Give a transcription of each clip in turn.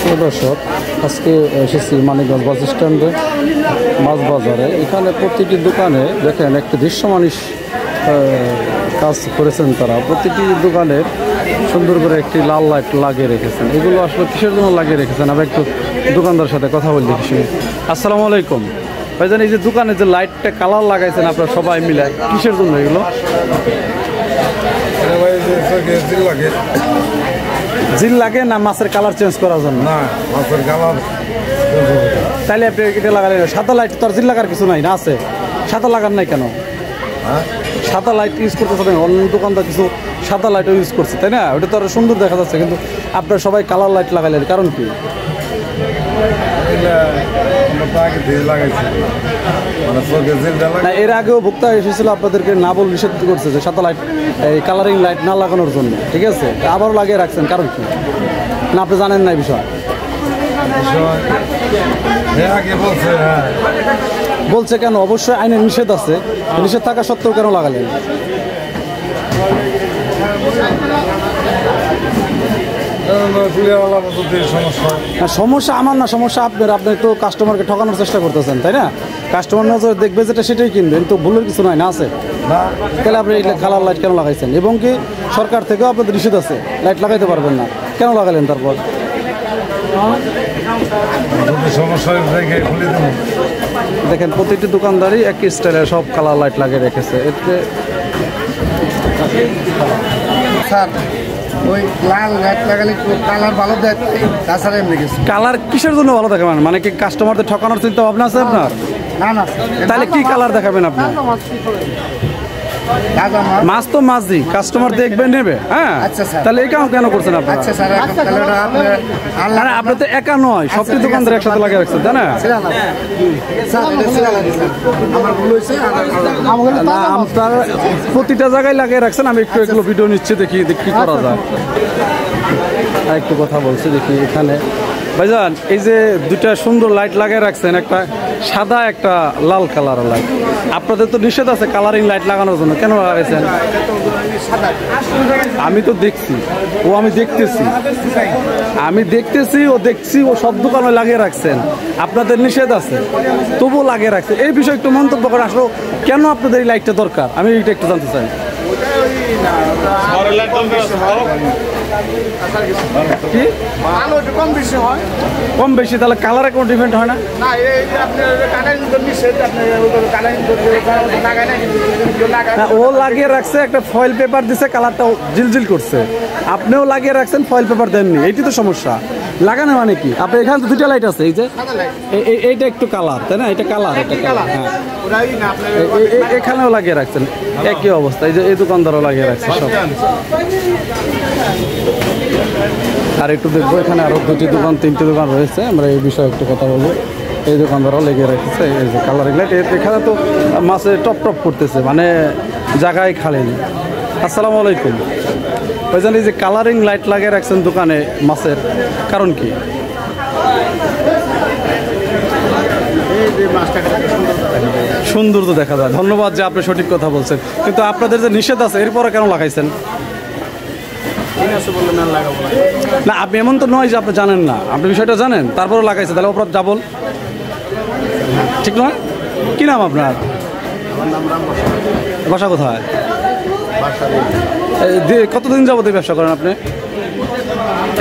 প্রিয় দর্শক, আজকে এসেছি মানিকগঞ্জ বাস স্ট্যান্ডে মাছ বাজারে। এখানে প্রতিটি দোকানে দেখেন একটি দৃশ্যমানিস কাজ করেছেন তারা। প্রতিটি দোকানে সুন্দর করে একটি লাল লাইট লাগিয়ে রেখেছেন। এগুলো আসলে কিসের জন্য লাগিয়ে রেখেছেন আমরা একটু দোকানদার সাথে কথা বলি দেখি। আসসালামু আলাইকুম ভাইজান, এই যে দোকানে যে লাইটটা কালার লাগাইছেন আপনারা সবাই মিলে, কিসের জন্য এগুলো? জিল লাগে না মাছের কালার চেঞ্জ করার জন্য? না, মাছের কালার। তাইলে আপনি এটা লাগালেন। সাদা লাইট তো আর জিল লাগার কিছু নাই না? আছে, সাদা লাগার নাই কেন? সাদা লাইট ইউজ করতেছে না, অন্য দোকানদার কিছু সাদা লাইটও ইউজ করছে, তাই না? ওটা তো আরো সুন্দর দেখা যাচ্ছে, কিন্তু আপনারা সবাই কালার লাইট লাগাইলেন, কারণ কি? না, এর আগেও ভোক্তা এসেছিল আপনাদেরকে না বল নিষেধ করছে যে সাদা লাইট, এই কালারিং লাইট না লাগানোর জন্য, ঠিক আছে? আবারও লাগিয়ে রাখছেন, কারণ কি? না আপনি জানেন না এই বিষয়? বলছে কেন? অবশ্যই আইনের নিষেধ আছে, নিষেধ থাকা সত্ত্বেও কেন লাগালেন? সমস্যা আমার না, সমস্যা আপনার। আপনি একটু কাস্টমারকে ঠকানোর চেষ্টা করতেছেন, তাই না? কাস্টমার নজর দেখবে যেটা সেটাই কিনবেন, তো ভুলের কিছু নাই না? আছে, তাহলে আপনি কালার লাইট কেন লাগাইছেন? এবং কি সরকার থেকেও আপনাদের নিষেধ আছে, লাইট লাগাইতে পারবেন না, কেন লাগালেন? তারপর দেখেন প্রতিটি দোকানদারই একই স্টাইলের সব কালার লাইট লাগিয়ে রেখেছে। এতে স্যার ওই লাল লাইট লাগালে কালার ভালো দেয়, তাছাড়া এমনি কিছু। কালার কিসের জন্য ভালো দেখাবেন? মানে কি কাস্টমারদের ঠকানোর চিন্তা ভাবনা আছে আপনার? না না, তাহলে কি কালার দেখাবেন আপনি? মাছ তো মাছই, কাস্টমার দেখবে নেবে। হ্যাঁ, তাহলে এই কাম কেন করছেন আপনি? আপনি তো একা নয়, সবটি দোকানদার একসাথে লাগিয়ে রাখছেন, তাই না? আপনার প্রতিটা জায়গায় লাগিয়ে রাখছেন। আমি একটু এগুলো ভিডিও নিচ্ছি, দেখি কি করা যায়। আর একটু কথা বলছি দেখি। এখানে ভাইজান এই যে দুটা সুন্দর লাইট লাগিয়ে রাখছেন, একটা সাদা একটা লাল কালার লাইট। আপনাদের তো নিষেধ আছে কালারিং লাইট লাগানোর জন্য, কেন লাগাইছেন? আমি তো দেখছি, আমি দেখতেছি ও দেখছি ও সব দোকানে লাগিয়ে রাখছেন, আপনাদের নিষেধ আছে তবুও লাগিয়ে রাখছেন। এই বিষয়ে একটু মন্তব্য করে আসলে কেন আপনাদের এই লাইটটা দরকার, আমি এটা একটু জানতে চাই। কি কম বেশি? তাহলে কালারে কোনো ডিফারেন্ট হয় না? ও লাগিয়ে রাখছে, একটা ফয়েল পেপার দিছে, কালারটা জিলজিল করছে। আপনিও লাগিয়ে রাখছেন, ফয়েল পেপার দেননি, এইটি তো সমস্যা। লাগানো মানে কি? আপনি এখানে তো দুটা লাইট আছে, এই যে এইটা একটু কালার, তাই না? এটা কালার, হ্যাঁ, এখানেও লাগিয়ে রাখছেন, একই অবস্থা। এই যে এই দোকানদারও লাগিয়ে রাখছে সব। আর একটু দেখবো, এখানে আরো দুটি দোকান, তিনটি দোকান রয়েছে, আমরা এই বিষয়ে একটু কথা বলবো। এই দোকানদারও লেগে রেখেছে এই যে কালারিং লাইট। এখানে তো মাছে টপ টপ করতেছে, মানে জায়গায় খালি নেই। আসসালামু আলাইকুম ভাইজান, এই যে কালারিং লাইট লাগিয়ে রাখছেন দোকানে মাছের, কারণ কি? সুন্দর তো দেখা যায়। ধন্যবাদ যে আপনি সঠিক কথা বলছেন, কিন্তু আপনাদের যে নিষেধ আছে এরপরে কেন লাগাইছেন? না, আপনি এমন তো নয় যে আপনি জানেন না, আপনি বিষয়টা জানেন, তারপরে লাগাইছে, তাহলে অপরাধ ডাবল, ঠিক নয়? কি নাম আপনার? বাসা কোথায়? কতদিন যাবত এই ব্যবসা করেন আপনি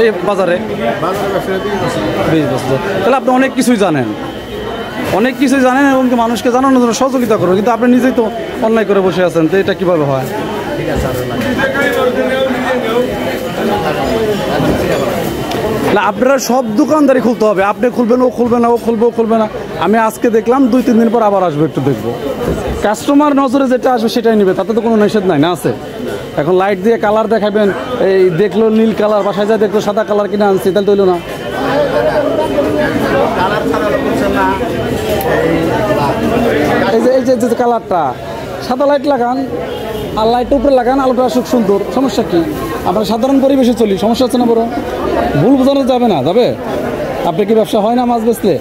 এই বাজারে? 20 বছর। তাহলে আপনি অনেক কিছুই জানেন, এবং মানুষকে জানানোর জন্য সহযোগিতা করবেন, কিন্তু আপনি নিজেই তো অন্যায় করে বসে আছেন, তো এটা কিভাবে হয়? না, আপনারা সব দোকানদারি খুলতে হবে, আপনি খুলবেন, ও খুলবে না, ও খুলবে, ও খুলবে না। আমি আজকে দেখলাম, 2-3 দিন পর আবার আসবো, একটু দেখবো। কাস্টমার নজরে যেটা আসবে সেটাই নেবে, তাতে তো কোনো নিষেধ নাই না? আছে। এখন লাইট দিয়ে কালার দেখাবেন, এই দেখলো নীল কালার, বাসায় যায় দেখলো সাদা কালার কিনে আনছি, তাহলে তৈল না। এই যে কালারটা সাদা লাইট লাগান, আর লাইট উপরে লাগান, আলোটা আসুক সুন্দর, সমস্যা কি? আমরা সাধারণ পরিবেশে চলি, সমস্যা হচ্ছে না? বড় ভুল বোঝানো যাবে না, যাবে? আপনি কি ব্যবসা হয় না মাছ বেচলে?